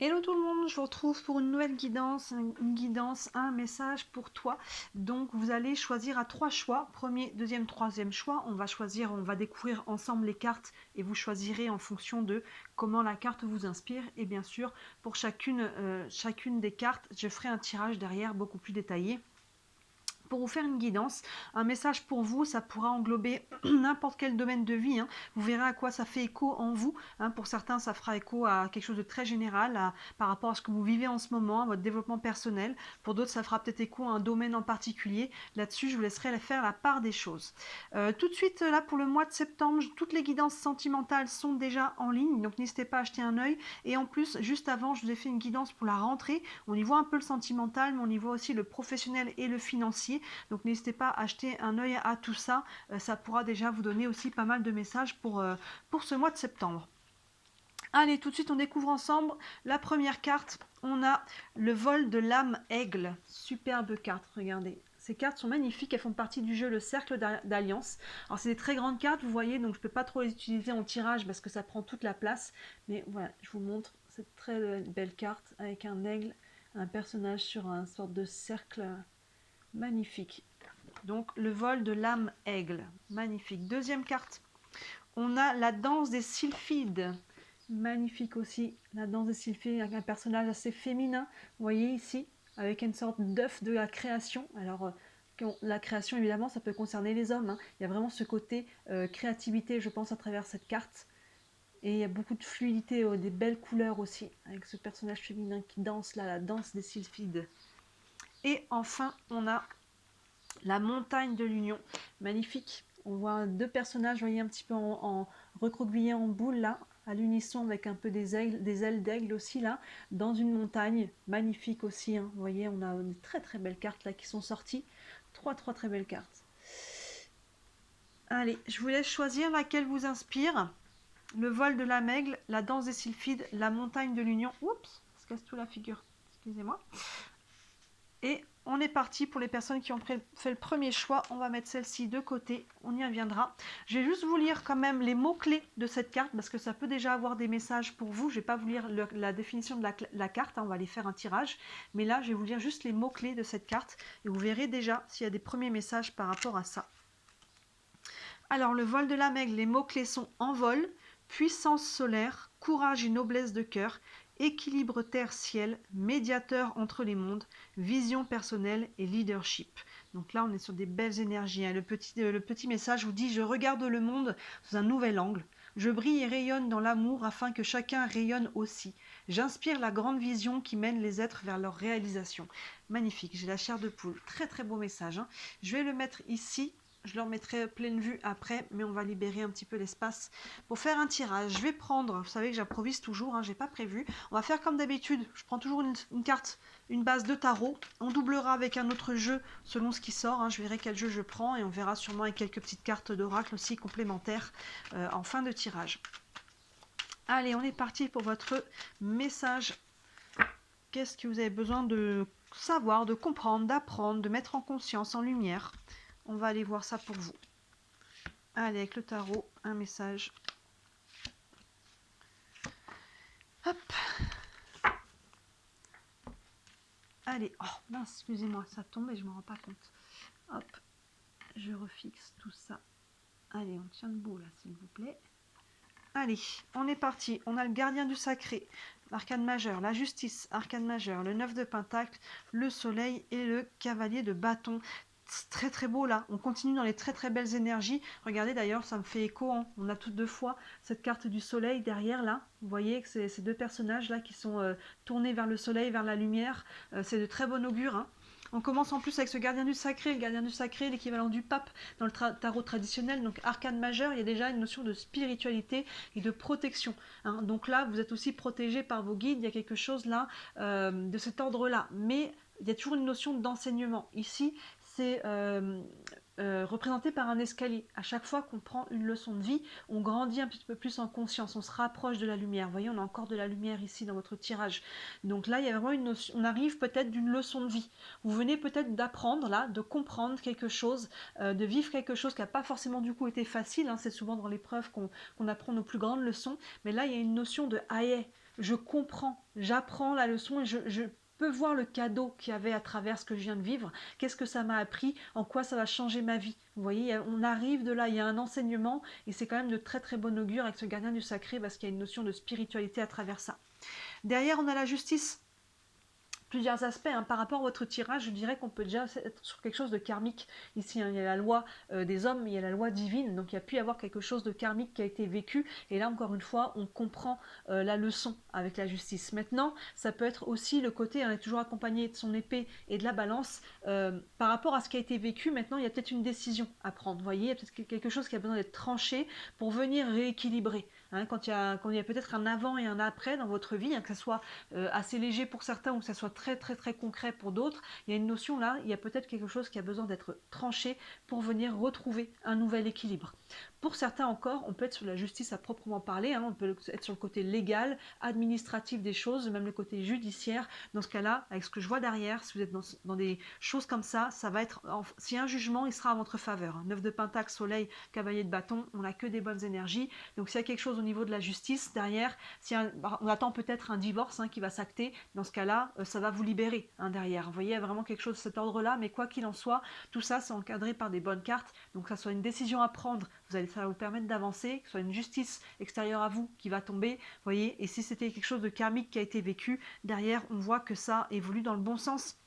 Hello tout le monde, je vous retrouve pour une nouvelle guidance, un message pour toi. Donc vous allez choisir à 3 choix, premier, deuxième, troisième choix. On va découvrir ensemble les cartes et vous choisirez en fonction de comment la carte vous inspire. Et bien sûr, pour chacune des cartes, je ferai un tirage derrière beaucoup plus détaillé. Pour vous faire une guidance, un message pour vous, ça pourra englober n'importe quel domaine de vie. Vous verrez à quoi ça fait écho en vous. Pour certains, ça fera écho à quelque chose de très général, par rapport à ce que vous vivez en ce moment, à votre développement personnel. Pour d'autres, ça fera peut-être écho à un domaine en particulier. Là-dessus, je vous laisserai faire la part des choses. Tout de suite, là, pour le mois de septembre, toutes les guidances sentimentales sont déjà en ligne, donc n'hésitez pas à jeter un œil. Et en plus, juste avant, je vous ai fait une guidance pour la rentrée. On y voit un peu le sentimental, mais on y voit aussi le professionnel et le financier. Donc n'hésitez pas à jeter un œil à tout ça. Ça pourra déjà vous donner aussi pas mal de messages pour ce mois de septembre. Allez, tout de suite, on découvre ensemble la première carte. On a le vol de l'âme aigle. Superbe carte, regardez. Ces cartes sont magnifiques, elles font partie du jeu Le Cercle d'Alliance. Alors c'est des très grandes cartes, vous voyez, donc je ne peux pas trop les utiliser en tirage parce que ça prend toute la place. Mais voilà, je vous montre cette très belle carte avec un aigle, un personnage sur un sorte de cercle magnifique. Donc le vol de l'âme aigle, magnifique. Deuxième carte, on a la danse des sylphides, magnifique aussi. La danse des sylphides avec un personnage assez féminin, vous voyez ici, avec une sorte d'œuf de la création. Alors la création évidemment ça peut concerner les hommes, il y a vraiment ce côté créativité je pense à travers cette carte. Et il y a beaucoup de fluidité, des belles couleurs aussi, avec ce personnage féminin qui danse là, la danse des sylphides. Et enfin on a la montagne de l'Union, magnifique. On voit deux personnages, vous voyez, un petit peu recroquevillés en boule là, à l'unisson avec un peu des ailes d'aigle aussi là, dans une montagne, magnifique aussi. Vous voyez, on a une très très belles cartes là qui sont sorties. Trois très belles cartes. Allez, je vous laisse choisir laquelle vous inspire. Le vol de la maigle, la danse des sylphides, la montagne de l'Union. Oups, ça se casse tout la figure. Excusez-moi. Et on est parti pour les personnes qui ont fait le premier choix. On va mettre celle-ci de côté, on y reviendra. Je vais juste vous lire quand même les mots-clés de cette carte parce que ça peut déjà avoir des messages pour vous. Je ne vais pas vous lire la définition de la carte, on va aller faire un tirage. Mais là, je vais vous lire juste les mots-clés de cette carte et vous verrez déjà s'il y a des premiers messages par rapport à ça. Alors, le vol de la maigle, les mots-clés sont envol, puissance solaire, courage et noblesse de cœur, équilibre terre-ciel, médiateur entre les mondes, vision personnelle et leadership. Donc là, on est sur des belles énergies. Le petit message vous dit « Je regarde le monde sous un nouvel angle. Je brille et rayonne dans l'amour afin que chacun rayonne aussi. J'inspire la grande vision qui mène les êtres vers leur réalisation. » Magnifique, j'ai la chair de poule. Très très beau message. Je vais le mettre ici. Je le remettrai pleine vue après, mais on va libérer un petit peu l'espace pour faire un tirage. Je vais prendre, vous savez que j'improvise toujours, j'ai pas prévu. On va faire comme d'habitude, je prends toujours une carte, une base de tarot. On doublera avec un autre jeu selon ce qui sort. Je verrai quel jeu je prends et on verra sûrement avec quelques petites cartes d'oracle aussi complémentaires en fin de tirage. Allez, on est parti pour votre message. Qu'est-ce que vous avez besoin de savoir, de comprendre, d'apprendre, de mettre en conscience, en lumière? On va aller voir ça pour vous. Allez, avec le tarot, un message. Hop. Allez, oh mince, excusez-moi, ça tombe et je ne me rends pas compte. Hop, je refixe tout ça. Allez, on tient debout là, s'il vous plaît. Allez, on est parti. On a le gardien du sacré, l'arcane majeur, la justice, arcane majeur, le 9 de pentacle, le soleil et le cavalier de bâton. Très très beau là, on continue dans les très très belles énergies. Regardez d'ailleurs, ça me fait écho, on a toutes deux fois cette carte du soleil derrière là. Vous voyez que c'est ces deux personnages là qui sont tournés vers le soleil, vers la lumière. C'est de très bon augure. On commence en plus avec ce gardien du sacré. Le gardien du sacré, l'équivalent du pape dans le tarot traditionnel, donc arcane majeur, il y a déjà une notion de spiritualité et de protection. Donc là, vous êtes aussi protégé par vos guides, il y a quelque chose là de cet ordre-là. Mais il y a toujours une notion d'enseignement. Ici, c'est représenté par un escalier. À chaque fois qu'on prend une leçon de vie, on grandit un petit peu plus en conscience, on se rapproche de la lumière. Vous voyez, on a encore de la lumière ici dans votre tirage. Donc là, il y a vraiment une notion, on arrive peut-être d'une leçon de vie. Vous venez peut-être d'apprendre là, de comprendre quelque chose, de vivre quelque chose qui n'a pas forcément du coup été facile. C'est souvent dans l'épreuve qu'on apprend nos plus grandes leçons. Mais là, il y a une notion de « aïe ». je comprends, j'apprends la leçon et je peux voir le cadeau qu'il y avait à travers ce que je viens de vivre, qu'est-ce que ça m'a appris, en quoi ça va changer ma vie. Vous voyez, on arrive de là, il y a un enseignement et c'est quand même de très très bon augure avec ce gardien du sacré parce qu'il y a une notion de spiritualité à travers ça. Derrière, on a la justice. Plusieurs aspects par rapport à votre tirage, je dirais qu'on peut déjà être sur quelque chose de karmique. Ici, il y a la loi des hommes, il y a la loi divine, donc il y a pu y avoir quelque chose de karmique qui a été vécu, et là encore une fois, on comprend la leçon avec la justice. Maintenant, ça peut être aussi le côté, on est toujours accompagné de son épée et de la balance, par rapport à ce qui a été vécu, maintenant il y a peut-être une décision à prendre, vous voyez, il y a peut-être quelque chose qui a besoin d'être tranché pour venir rééquilibrer. Quand il y a peut-être un avant et un après dans votre vie, que ce soit assez léger pour certains ou que ça soit très très très concret pour d'autres, il y a une notion là, il y a peut-être quelque chose qui a besoin d'être tranché pour venir retrouver un nouvel équilibre. Pour certains encore, on peut être sur la justice à proprement parler, on peut être sur le côté légal, administratif des choses, même le côté judiciaire. Dans ce cas-là, avec ce que je vois derrière, si vous êtes dans des choses comme ça va être, s'il y a un jugement, il sera à votre faveur. 9 de Pentacle, Soleil, Cavalier de Bâton, on n'a que des bonnes énergies. Donc s'il y a quelque chose au niveau de la justice derrière, on attend peut-être un divorce qui va s'acter, dans ce cas-là, ça va vous libérer derrière. Vous voyez, il y a vraiment quelque chose de cet ordre-là, mais quoi qu'il en soit, tout ça c'est encadré par des bonnes cartes, donc que ça soit une décision à prendre, ça va vous permettre d'avancer, que ce soit une justice extérieure à vous qui va tomber, vous voyez, et si c'était quelque chose de karmique qui a été vécu, derrière on voit que ça évolue dans le bon sens.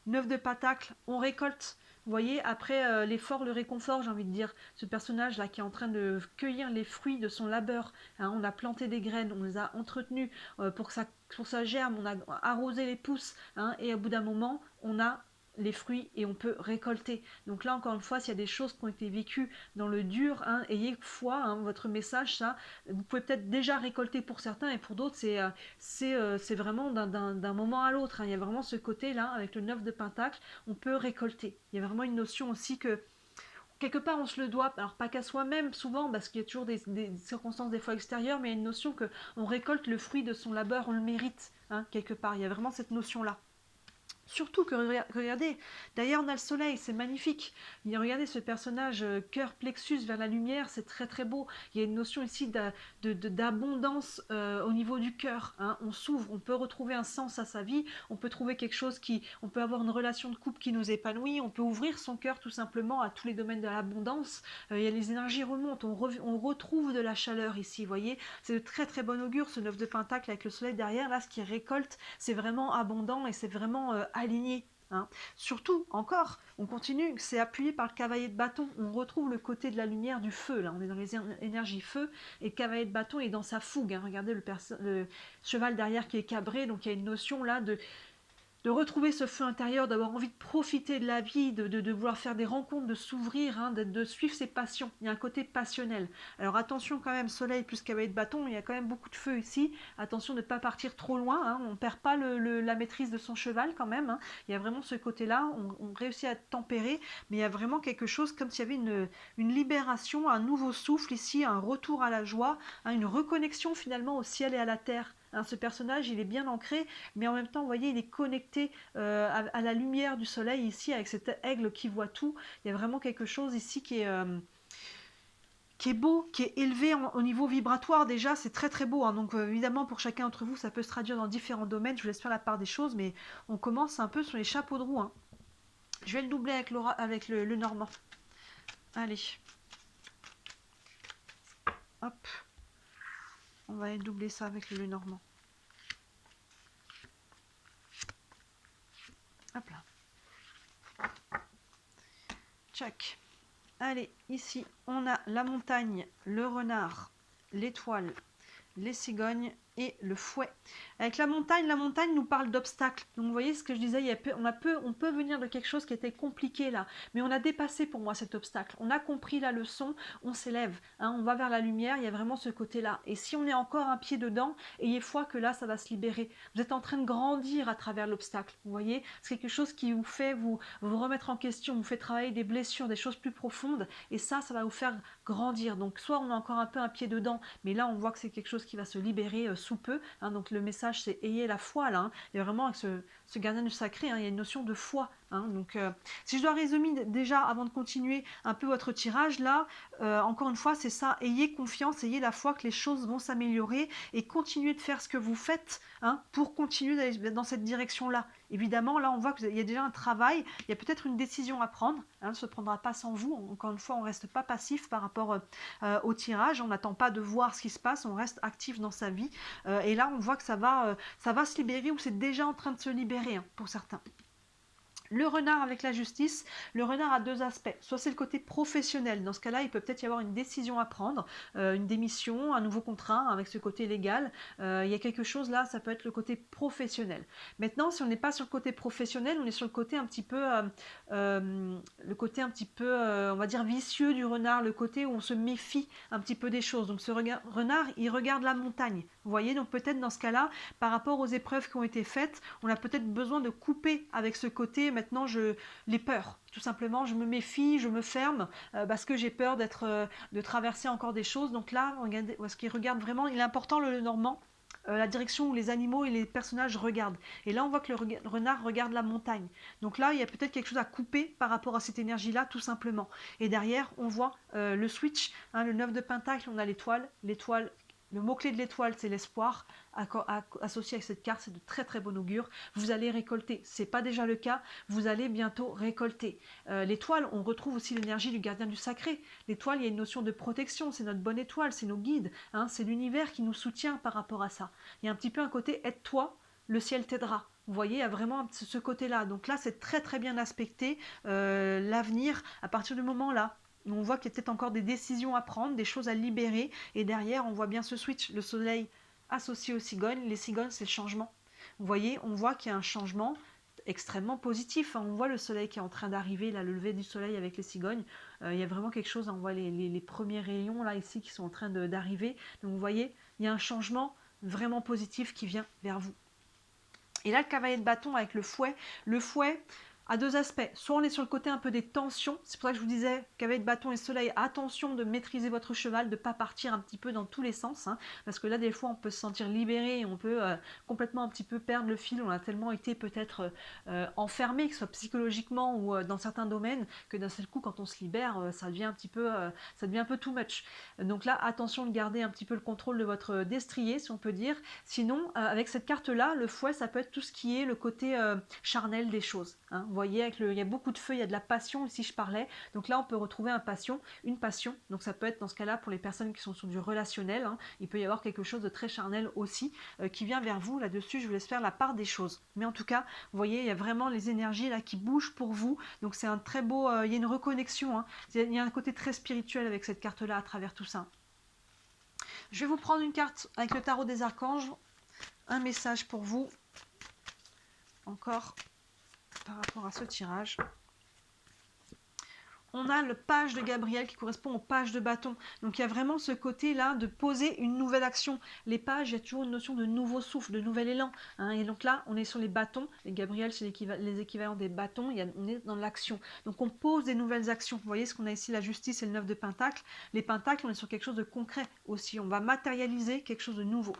9 de Pentacle, on récolte. Vous voyez, après l'effort, le réconfort, j'ai envie de dire, ce personnage-là qui est en train de cueillir les fruits de son labeur, on a planté des graines, on les a entretenues pour que ça germe, on a arrosé les pousses, et au bout d'un moment, on a les fruits et on peut récolter. Donc là, encore une fois, s'il y a des choses qui ont été vécues dans le dur, ayez foi, votre message, ça, vous pouvez peut-être déjà récolter pour certains et pour d'autres, c'est vraiment d'un moment à l'autre. Il y a vraiment ce côté-là, avec le 9 de Pentacle, on peut récolter. Il y a vraiment une notion aussi que quelque part on se le doit, alors pas qu'à soi-même souvent, parce qu'il y a toujours des circonstances des fois extérieures, mais il y a une notion que on récolte le fruit de son labeur, on le mérite, quelque part. Il y a vraiment cette notion-là. Surtout que, regardez, d'ailleurs on a le soleil, c'est magnifique. Regardez ce personnage, cœur plexus vers la lumière, c'est très très beau. Il y a une notion ici d'abondance au niveau du cœur. On s'ouvre, on peut retrouver un sens à sa vie, on peut trouver quelque chose on peut avoir une relation de couple qui nous épanouit, on peut ouvrir son cœur tout simplement à tous les domaines de l'abondance. Il y a les énergies remontent, on retrouve de la chaleur ici, vous voyez. C'est de très très bon augure ce 9 de Pentacle avec le soleil derrière, là ce qui récolte, c'est vraiment abondant et c'est vraiment aligné. Surtout, encore, on continue, c'est appuyé par le cavalier de bâton, on retrouve le côté de la lumière du feu, là on est dans les énergies feu, et le cavalier de bâton est dans sa fougue, regardez le cheval derrière qui est cabré, donc il y a une notion là de retrouver ce feu intérieur, d'avoir envie de profiter de la vie, de vouloir faire des rencontres, de s'ouvrir, de suivre ses passions. Il y a un côté passionnel. Alors attention quand même, soleil plus cavalier de bâton, il y a quand même beaucoup de feu ici. Attention de ne pas partir trop loin, on ne perd pas la maîtrise de son cheval quand même. Il y a vraiment ce côté-là, on réussit à tempérer, mais il y a vraiment quelque chose comme s'il y avait une libération, un nouveau souffle ici, un retour à la joie, une reconnexion finalement au ciel et à la terre. Ce personnage, il est bien ancré, mais en même temps, vous voyez, il est connecté à la lumière du soleil ici, avec cet aigle qui voit tout. Il y a vraiment quelque chose ici qui est beau, qui est élevé au niveau vibratoire déjà, c'est très très beau. Donc évidemment, pour chacun d'entre vous, ça peut se traduire dans différents domaines. Je vous laisse faire la part des choses, mais on commence un peu sur les chapeaux de roue. Je vais le doubler avec le normand. Allez. Hop. On va doubler ça avec le normand. Hop là. Tchac. Allez, ici, on a la montagne, le renard, l'étoile, les cigognes et le fouet. Avec la montagne nous parle d'obstacles. Donc vous voyez ce que je disais, on peut venir de quelque chose qui était compliqué là, mais on a dépassé pour moi cet obstacle. On a compris la leçon, on s'élève, on va vers la lumière, il y a vraiment ce côté-là. Et si on est encore un pied dedans, ayez foi que là, ça va se libérer. Vous êtes en train de grandir à travers l'obstacle, vous voyez. C'est quelque chose qui vous fait vous remettre en question, vous fait travailler des blessures, des choses plus profondes, et ça va vous faire grandir. Donc soit on a encore un peu un pied dedans, mais là on voit que c'est quelque chose qui va se libérer sous peu. Donc le message c'est ayez la foi là. Il y a vraiment avec ce gardien du sacré, il y a une notion de foi hein. Donc, si je dois résumer déjà, avant de continuer un peu votre tirage, là, encore une fois, c'est ça, ayez confiance, ayez la foi que les choses vont s'améliorer et continuez de faire ce que vous faites, hein, pour continuer d'aller dans cette direction-là. Évidemment, là, on voit qu'il y a déjà un travail, il y a peut-être une décision à prendre, hein, elle ne se prendra pas sans vous. Encore une fois, on ne reste pas passif par rapport au tirage, on n'attend pas de voir ce qui se passe, on reste actif dans sa vie. Et là, on voit que ça va se libérer, ou c'est déjà en train de se libérer, hein, pour certains. Le renard avec la justice, le renard a deux aspects. Soit c'est le côté professionnel, dans ce cas-là, il peut peut-être y avoir une décision à prendre, une démission, un nouveau contrat, avec ce côté légal. Il y a quelque chose là, ça peut être le côté professionnel. Maintenant, si on n'est pas sur le côté professionnel, on est sur le côté un petit peu, on va dire vicieux du renard, le côté où on se méfie un petit peu des choses. Donc ce renard, il regarde la montagne. Vous voyez, donc peut-être dans ce cas-là, par rapport aux épreuves qui ont été faites, on a peut-être besoin de couper avec ce côté. Maintenant, les peurs, tout simplement, je me méfie, je me ferme, parce que j'ai peur de traverser encore des choses. Donc là, regardez, ce qu'il regarde vraiment, il est important, le Normand, la direction où les animaux et les personnages regardent. Et là, on voit que le renard regarde la montagne. Donc là, il y a peut-être quelque chose à couper par rapport à cette énergie-là, tout simplement. Et derrière, on voit le switch, hein, le 9 de Pentacle, on a l'étoile. L'étoile, le mot-clé de l'étoile, c'est l'espoir. Associé avec cette carte, c'est de très très bon augure. Vous allez récolter, c'est pas déjà le cas, vous allez bientôt récolter. L'étoile, on retrouve aussi l'énergie du gardien du sacré. L'étoile, il y a une notion de protection, c'est notre bonne étoile, c'est nos guides, hein, c'est l'univers qui nous soutient par rapport à ça. Il y a un petit peu un côté aide-toi, le ciel t'aidera. Vous voyez, il y a vraiment ce côté-là. Donc là, c'est très très bien aspecté. L'avenir, à partir du moment là, on voit qu'il y a peut-être encore des décisions à prendre, des choses à libérer. Et derrière, on voit bien ce switch, le soleil associé aux cigognes. Les cigognes, c'est le changement. Vous voyez, on voit qu'il y a un changement extrêmement positif. On voit le soleil qui est en train d'arriver, là, le lever du soleil avec les cigognes. Il y a vraiment quelque chose, on voit les premiers rayons là ici qui sont en train d'arriver. Donc vous voyez, il y a un changement vraiment positif qui vient vers vous. Et là, le cavalier de bâton avec le fouet a deux aspects. Soit on est sur le côté un peu des tensions, c'est pour ça que je vous disais, cavalier de bâton et soleil, attention de maîtriser votre cheval, de ne pas partir un petit peu dans tous les sens, hein, parce que là, des fois, on peut se sentir libéré, on peut complètement un petit peu perdre le fil, on a tellement été peut-être enfermé, que ce soit psychologiquement ou dans certains domaines, que d'un seul coup, quand on se libère, ça devient un peu too much. Donc là, attention de garder un petit peu le contrôle de votre destrier, si on peut dire. Sinon, avec cette carte-là, le fouet, ça peut être tout ce qui est le côté charnel des choses, hein. Vous voyez, il y a beaucoup de feu, il y a de la passion, ici je parlais. Donc là, on peut retrouver une passion. Donc ça peut être dans ce cas-là pour les personnes qui sont sur du relationnel, hein. Il peut y avoir quelque chose de très charnel aussi qui vient vers vous. Là-dessus, je vous laisse faire la part des choses. Mais en tout cas, vous voyez, il y a vraiment les énergies là qui bougent pour vous. Donc c'est un très beau, il y a une reconnexion, hein. Il y a un côté très spirituel avec cette carte-là à travers tout ça. Je vais vous prendre une carte avec le tarot des archanges. Un message pour vous. Encore par rapport à ce tirage. On a le page de Gabriel qui correspond au page de bâton. Donc il y a vraiment ce côté-là de poser une nouvelle action. Les pages, il y a toujours une notion de nouveau souffle, de nouvel élan, hein. Et donc là, on est sur les bâtons. Les Gabriel, c'est les équivalents des bâtons. On est dans l'action. Donc on pose des nouvelles actions. Vous voyez ce qu'on a ici, la justice et le 9 de Pentacle. Les Pentacles, on est sur quelque chose de concret aussi. On va matérialiser quelque chose de nouveau.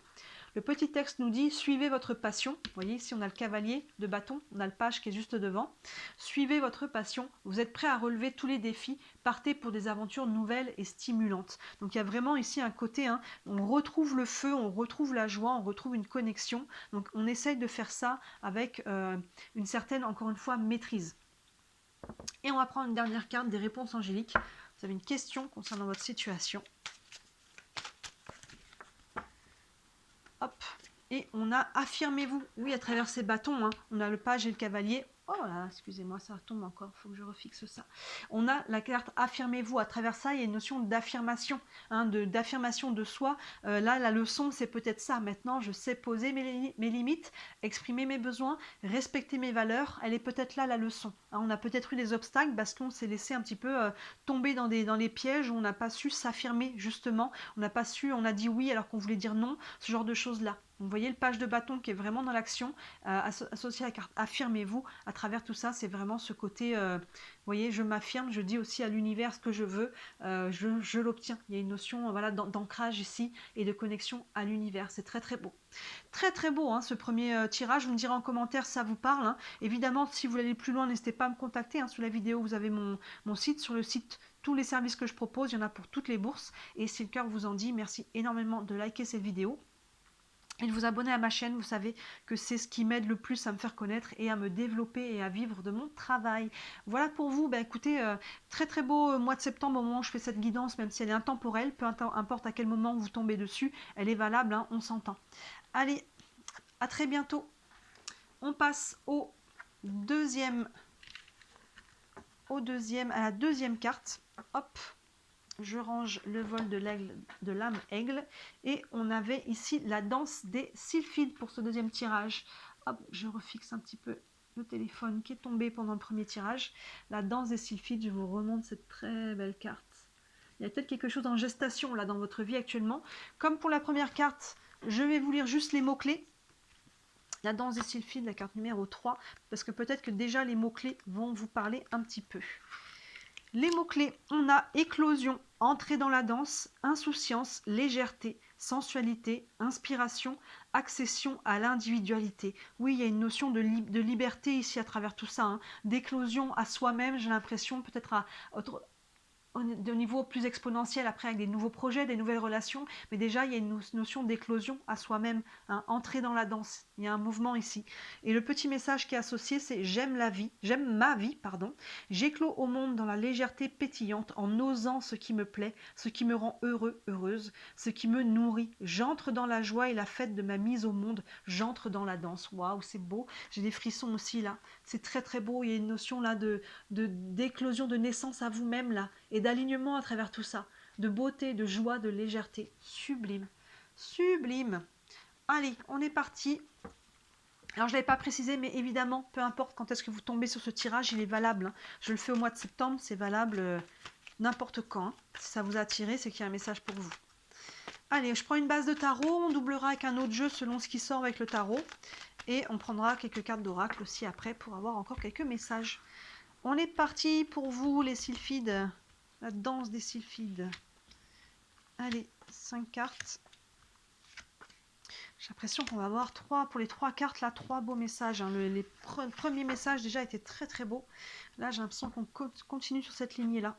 Le petit texte nous dit « Suivez votre passion ». Vous voyez, ici, on a le cavalier de bâton, on a le page qui est juste devant. « Suivez votre passion, vous êtes prêt à relever tous les défis, partez pour des aventures nouvelles et stimulantes. » Donc, il y a vraiment ici un côté, hein, on retrouve le feu, on retrouve la joie, on retrouve une connexion. Donc, on essaye de faire ça avec une certaine, encore une fois, maîtrise. Et on va prendre une dernière carte des réponses angéliques. Vous avez une question concernant votre situation. Hop, et on a affirmez-vous. Oui, à travers ces bâtons, hein, on a le page et le cavalier. Oh là, excusez-moi, ça tombe encore, il faut que je refixe ça. On a la carte affirmez-vous. À travers ça, il y a une notion d'affirmation, hein, d'affirmation de soi. Là, la leçon, c'est peut-être ça. Maintenant, je sais poser mes limites, exprimer mes besoins, respecter mes valeurs. Elle est peut-être là, la leçon. Hein, on a peut-être eu des obstacles parce qu'on s'est laissé un petit peu tomber dans les pièges où on n'a pas su s'affirmer, justement. On n'a pas su, on a dit oui alors qu'on voulait dire non, ce genre de choses-là. Donc, vous voyez le page de bâton qui est vraiment dans l'action, associé à la carte affirmez-vous. À travers tout ça, c'est vraiment ce côté, vous voyez, je m'affirme, je dis aussi à l'univers ce que je veux, je l'obtiens. Il y a une notion voilà, d'ancrage ici et de connexion à l'univers. C'est très très beau. Très très beau hein, ce premier tirage. Vous me direz en commentaire si ça vous parle. Hein. Évidemment, si vous voulez aller plus loin, n'hésitez pas à me contacter. Hein. Sous la vidéo, vous avez mon site. Sur le site, tous les services que je propose, il y en a pour toutes les bourses. Et si le cœur vous en dit, merci énormément de liker cette vidéo. Et de vous abonner à ma chaîne, vous savez que c'est ce qui m'aide le plus à me faire connaître et à me développer et à vivre de mon travail. Voilà pour vous, écoutez, très très beau mois de septembre au moment où je fais cette guidance, même si elle est intemporelle, peu importe à quel moment vous tombez dessus, elle est valable, hein, on s'entend. Allez, à très bientôt. On passe à la deuxième carte. Hop. Je range le vol de l'âme aigle et on avait ici la danse des sylphides pour ce deuxième tirage. Hop, je refixe un petit peu le téléphone qui est tombé pendant le premier tirage. La danse des sylphides, je vous remonte cette très belle carte. Il y a peut-être quelque chose en gestation là dans votre vie actuellement. Comme pour la première carte, je vais vous lire juste les mots-clés. La danse des sylphides, la carte numéro 3, parce que peut-être que déjà les mots-clés vont vous parler un petit peu. Les mots-clés, on a éclosion, entrée dans la danse, insouciance, légèreté, sensualité, inspiration, accession à l'individualité. Oui, il y a une notion de liberté ici à travers tout ça, hein. D'éclosion à soi-même, j'ai l'impression, peut-être de niveau plus exponentiel après avec des nouveaux projets, des nouvelles relations, mais déjà il y a une notion d'éclosion à soi-même, hein, entrer dans la danse, il y a un mouvement ici. Et le petit message qui est associé, c'est j'aime ma vie, j'éclose au monde dans la légèreté pétillante en osant ce qui me plaît, ce qui me rend heureux, heureuse, ce qui me nourrit. J'entre dans la joie et la fête de ma mise au monde, j'entre dans la danse. Waouh, c'est beau, j'ai des frissons aussi là, c'est très très beau, il y a une notion là d'éclosion, de naissance à vous-même là, et d'alignement à travers tout ça, de beauté, de joie, de légèreté. Sublime, sublime. Allez, on est parti. Alors je ne l'avais pas précisé, mais évidemment, peu importe quand est-ce que vous tombez sur ce tirage, il est valable. Hein. Je le fais au mois de septembre, c'est valable n'importe quand. Hein. Si ça vous a attiré, c'est qu'il y a un message pour vous. Allez, je prends une base de tarot, on doublera avec un autre jeu selon ce qui sort avec le tarot. Et on prendra quelques cartes d'oracle aussi après pour avoir encore quelques messages. On est parti pour vous les sylphides. La danse des sylphides. Allez, 5 cartes. J'ai l'impression qu'on va avoir pour les 3 cartes, là, 3 beaux messages. Hein. Les premiers messages déjà étaient très très beaux. Là, j'ai l'impression qu'on continue sur cette lignée-là.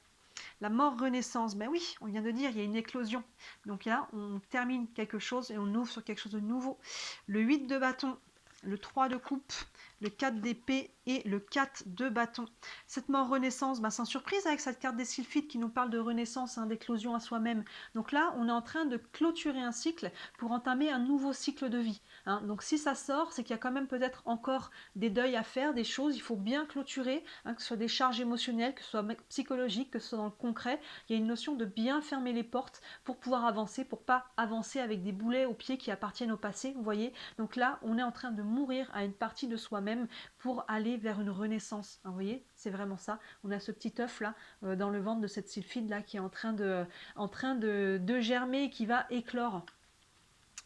La mort renaissance, ben oui, on vient de dire, il y a une éclosion. Donc là, on termine quelque chose et on ouvre sur quelque chose de nouveau. Le 8 de bâton, le 3 de coupe, le 4 d'épée et le 4 de bâton. Cette mort renaissance, sans surprise avec cette carte des sylphides qui nous parle de renaissance, hein, d'éclosion à soi-même. Donc là, on est en train de clôturer un cycle pour entamer un nouveau cycle de vie. Hein. Donc si ça sort, c'est qu'il y a quand même peut-être encore des deuils à faire, des choses, il faut bien clôturer, hein, que ce soit des charges émotionnelles, que ce soit psychologique, que ce soit dans le concret. Il y a une notion de bien fermer les portes pour pouvoir avancer, pour pas avancer avec des boulets aux pieds qui appartiennent au passé, vous voyez. Donc là, on est en train de mourir à une partie de soi-même pour aller vers une renaissance. Hein, vous voyez, c'est vraiment ça. On a ce petit œuf là dans le ventre de cette sylphide là qui est en train de germer et qui va éclore.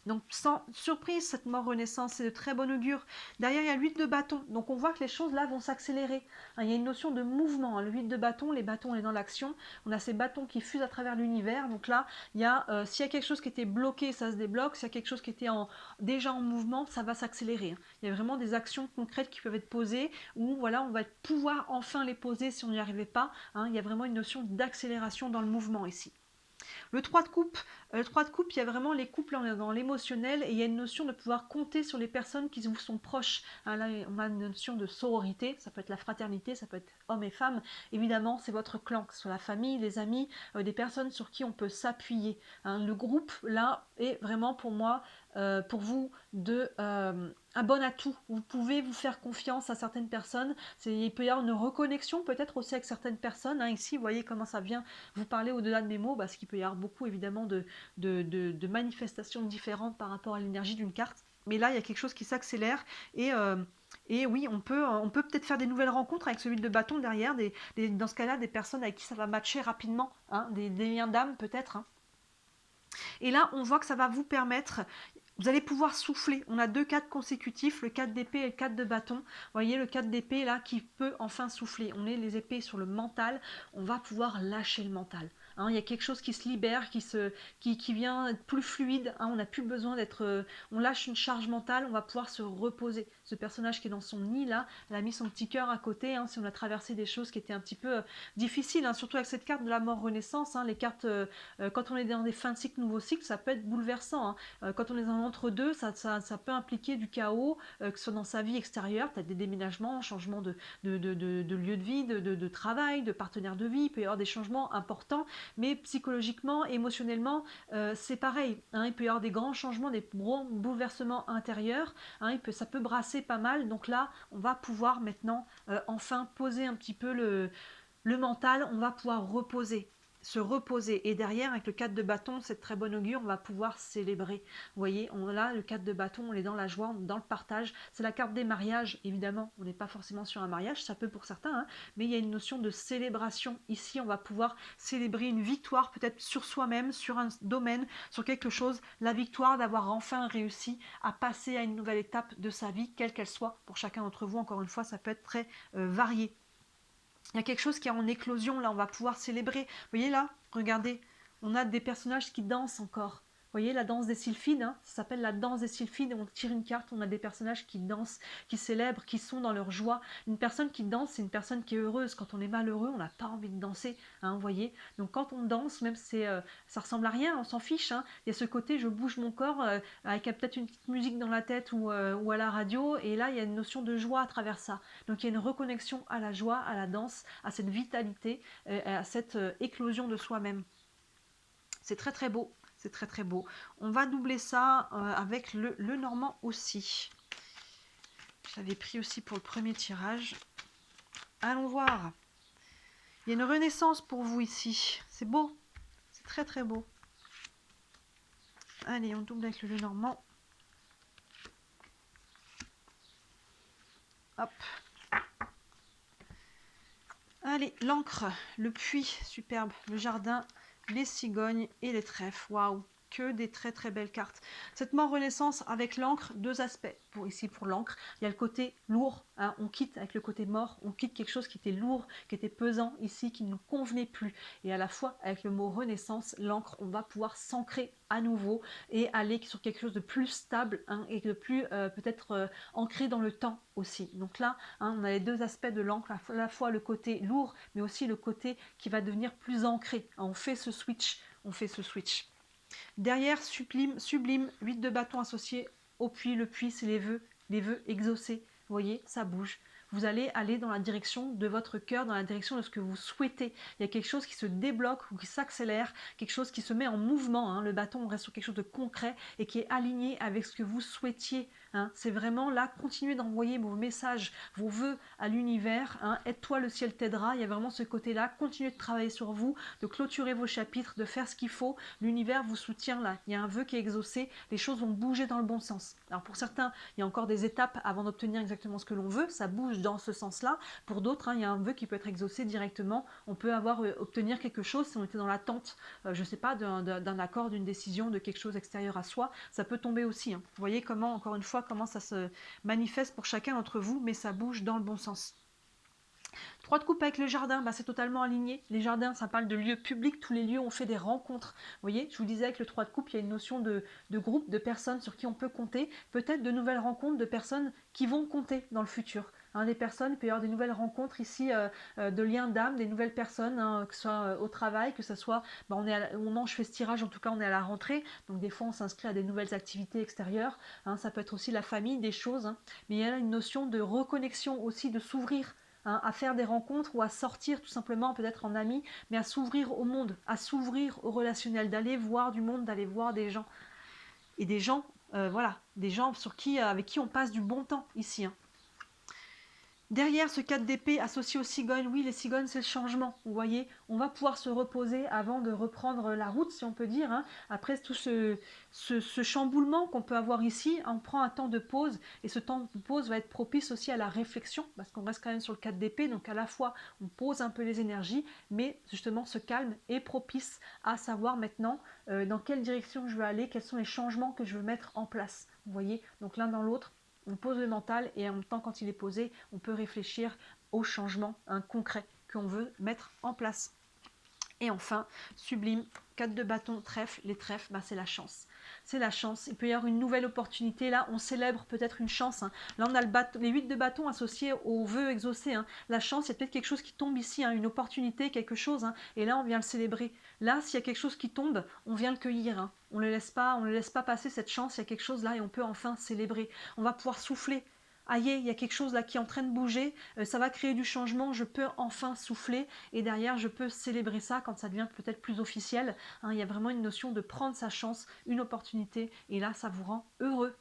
Donc sans surprise, cette mort renaissance, c'est de très bon augure. Derrière, il y a le 8 de bâton. Donc on voit que les choses là vont s'accélérer. Hein, il y a une notion de mouvement. Hein. Le 8 de bâton, les bâtons, on est dans l'action. On a ces bâtons qui fusent à travers l'univers. Donc là, il y a s'il y a quelque chose qui était bloqué, ça se débloque. S'il y a quelque chose qui était déjà en mouvement, ça va s'accélérer. Hein. Il y a vraiment des actions concrètes qui peuvent être posées ou voilà, on va pouvoir enfin les poser si on n'y arrivait pas. Hein. Il y a vraiment une notion d'accélération dans le mouvement ici. Le 3 de coupe, il y a vraiment les couples, on est dans l'émotionnel et il y a une notion de pouvoir compter sur les personnes qui vous sont proches. Hein, là, on a une notion de sororité, ça peut être la fraternité, ça peut être hommes et femmes. Évidemment, c'est votre clan, que ce soit la famille, les amis, des personnes sur qui on peut s'appuyer. Hein, le groupe, là, est vraiment pour moi, pour vous, un bon atout. Vous pouvez vous faire confiance à certaines personnes. Il peut y avoir une reconnexion peut-être aussi avec certaines personnes. Hein. Ici, vous voyez comment ça vient vous parler au-delà de mes mots, parce qu'il peut y avoir beaucoup évidemment de manifestations différentes par rapport à l'énergie d'une carte. Mais là, il y a quelque chose qui s'accélère et oui, on peut peut-être faire des nouvelles rencontres avec celui de bâton derrière, dans ce cas-là, des personnes avec qui ça va matcher rapidement, hein, des liens d'âme peut-être. Hein. Et là, on voit que ça va vous permettre Vous allez pouvoir souffler. On a 2 4 consécutifs, le 4 d'épée et le 4 de bâton. Vous voyez le 4 d'épée là qui peut enfin souffler. On est les épées sur le mental. On va pouvoir lâcher le mental. Hein, il y a quelque chose qui se libère, qui vient être plus fluide. Hein, on n'a plus besoin d'être... on lâche une charge mentale, on va pouvoir se reposer. Ce personnage qui est dans son nid là, elle a mis son petit cœur à côté. Hein, si on a traversé des choses qui étaient un petit peu difficiles, hein, surtout avec cette carte de la mort renaissance. Hein, les cartes, quand on est dans des fins de cycle, nouveaux cycles, ça peut être bouleversant. Hein. Quand on est dans l'entre-deux, ça peut impliquer du chaos, que ce soit dans sa vie extérieure, peut-être des déménagements, changement de lieu de vie, de travail, de partenaire de vie, il peut y avoir des changements importants, mais psychologiquement, émotionnellement, c'est pareil. Hein, il peut y avoir des grands changements, des gros bouleversements intérieurs. Hein, ça peut brasser pas mal. Donc là, on va pouvoir maintenant enfin poser un petit peu le mental. On va pouvoir se reposer. Et derrière, avec le 4 de bâton, c'est très bon augure, on va pouvoir célébrer. Vous voyez, là, le 4 de bâton, on est dans la joie, on est dans le partage. C'est la carte des mariages, évidemment. On n'est pas forcément sur un mariage, ça peut pour certains, hein, mais il y a une notion de célébration. Ici, on va pouvoir célébrer une victoire, peut-être sur soi-même, sur un domaine, sur quelque chose. La victoire d'avoir enfin réussi à passer à une nouvelle étape de sa vie, quelle qu'elle soit. Pour chacun d'entre vous, encore une fois, ça peut être très varié. Il y a quelque chose qui est en éclosion, là, on va pouvoir célébrer. Vous voyez là, regardez, on a des personnages qui dansent encore. Vous voyez la danse des sylphides, hein, ça s'appelle la danse des sylphides, on tire une carte, on a des personnages qui dansent, qui célèbrent, qui sont dans leur joie. Une personne qui danse, c'est une personne qui est heureuse. Quand on est malheureux, on n'a pas envie de danser, hein, vous voyez. Donc quand on danse, même ça ressemble à rien, on s'en fiche. Hein. Il y a ce côté, je bouge mon corps avec peut-être une petite musique dans la tête ou à la radio, et là il y a une notion de joie à travers ça. Donc il y a une reconnexion à la joie, à la danse, à cette vitalité, à cette éclosion de soi-même. C'est très très beau. C'est très très beau. On va doubler ça avec le normand aussi. Je l'avais pris aussi pour le premier tirage. Allons voir. Il y a une renaissance pour vous ici. C'est beau. C'est très très beau. Allez, on double avec le normand. Hop. Allez, l'encre, le puits, superbe, le jardin, les cigognes et les trèfles. Waouh, que des très très belles cartes. Cette mort renaissance avec l'encre, 2 aspects. Ici pour l'encre, il y a le côté lourd, hein, on quitte avec le côté mort, on quitte quelque chose qui était lourd, qui était pesant ici, qui ne nous convenait plus. Et à la fois avec le mot renaissance, l'encre, on va pouvoir s'ancrer à nouveau et aller sur quelque chose de plus stable, hein, et de plus peut-être ancré dans le temps aussi. Donc là, hein, on a les 2 aspects de l'encre, à la fois le côté lourd, mais aussi le côté qui va devenir plus ancré. Hein, on fait ce switch, on fait ce switch. Derrière, sublime, 8 de bâton associé au puits. Le puits, c'est les vœux exaucés. Vous voyez, ça bouge. Vous allez aller dans la direction de votre cœur, dans la direction de ce que vous souhaitez. Il y a quelque chose qui se débloque ou qui s'accélère, quelque chose qui se met en mouvement. Hein. Le bâton, on reste sur quelque chose de concret et qui est aligné avec ce que vous souhaitiez. Hein. C'est vraiment là, continuez d'envoyer vos messages, vos vœux à l'univers. Hein. Aide-toi, le ciel t'aidera. Il y a vraiment ce côté-là. Continuez de travailler sur vous, de clôturer vos chapitres, de faire ce qu'il faut. L'univers vous soutient là. Il y a un vœu qui est exaucé. Les choses vont bouger dans le bon sens. Alors pour certains, il y a encore des étapes avant d'obtenir exactement ce que l'on veut. Ça bouge dans ce sens-là. Pour d'autres, hein, il y a un vœu qui peut être exaucé directement. On peut obtenir quelque chose si on était dans l'attente, je ne sais pas, d'un accord, d'une décision, de quelque chose extérieur à soi. Ça peut tomber aussi. Hein. Vous voyez comment, encore une fois, comment ça se manifeste pour chacun d'entre vous, mais ça bouge dans le bon sens. 3 de coupe avec le jardin, bah c'est totalement aligné. Les jardins, ça parle de lieux publics. Tous les lieux ont fait des rencontres. Vous voyez, je vous disais avec le 3 de coupe, il y a une notion de groupe, de personnes sur qui on peut compter. Peut-être de nouvelles rencontres de personnes qui vont compter dans le futur. Hein, des personnes, il peut y avoir des nouvelles rencontres ici, de liens d'âme, des nouvelles personnes, hein, que ce soit au travail, que ce soit, bah au moment où je fais ce tirage, en tout cas on est à la rentrée, donc des fois on s'inscrit à des nouvelles activités extérieures, hein, ça peut être aussi la famille, des choses, hein, mais il y a là une notion de reconnexion aussi, de s'ouvrir, hein, à faire des rencontres ou à sortir tout simplement, peut-être en amis, mais à s'ouvrir au monde, à s'ouvrir au relationnel, d'aller voir du monde, d'aller voir des gens. Et des gens, voilà, des gens avec qui on passe du bon temps ici. Hein. Derrière ce 4 d'épée associé aux cigognes, oui, les cigognes, c'est le changement. Vous voyez, on va pouvoir se reposer avant de reprendre la route, si on peut dire. Hein. Après tout ce chamboulement qu'on peut avoir ici, on prend un temps de pause. Et ce temps de pause va être propice aussi à la réflexion, parce qu'on reste quand même sur le 4 d'épée. Donc à la fois, on pose un peu les énergies, mais justement, ce calme est propice à savoir maintenant dans quelle direction je veux aller, quels sont les changements que je veux mettre en place. Vous voyez, donc l'un dans l'autre. On pose le mental et en même temps, quand il est posé, on peut réfléchir au changement concret qu'on veut mettre en place. Et enfin, sublime, 4 de bâton, trèfle. Les trèfles, bah, c'est la chance. C'est la chance. Il peut y avoir une nouvelle opportunité. Là, on célèbre peut-être une chance. Hein. Là, on a les 8 de bâton associés aux vœux exaucés. Hein. La chance, il y a peut-être quelque chose qui tombe ici, hein, une opportunité, quelque chose. Hein. Et là, on vient le célébrer. Là, s'il y a quelque chose qui tombe, on vient le cueillir. Hein. On ne laisse pas passer cette chance. Il y a quelque chose là et on peut enfin célébrer. On va pouvoir souffler. Aïe, il y a quelque chose là qui est en train de bouger, ça va créer du changement, je peux enfin souffler et derrière je peux célébrer ça quand ça devient peut-être plus officiel. Hein, il y a vraiment une notion de prendre sa chance, une opportunité et là ça vous rend heureux.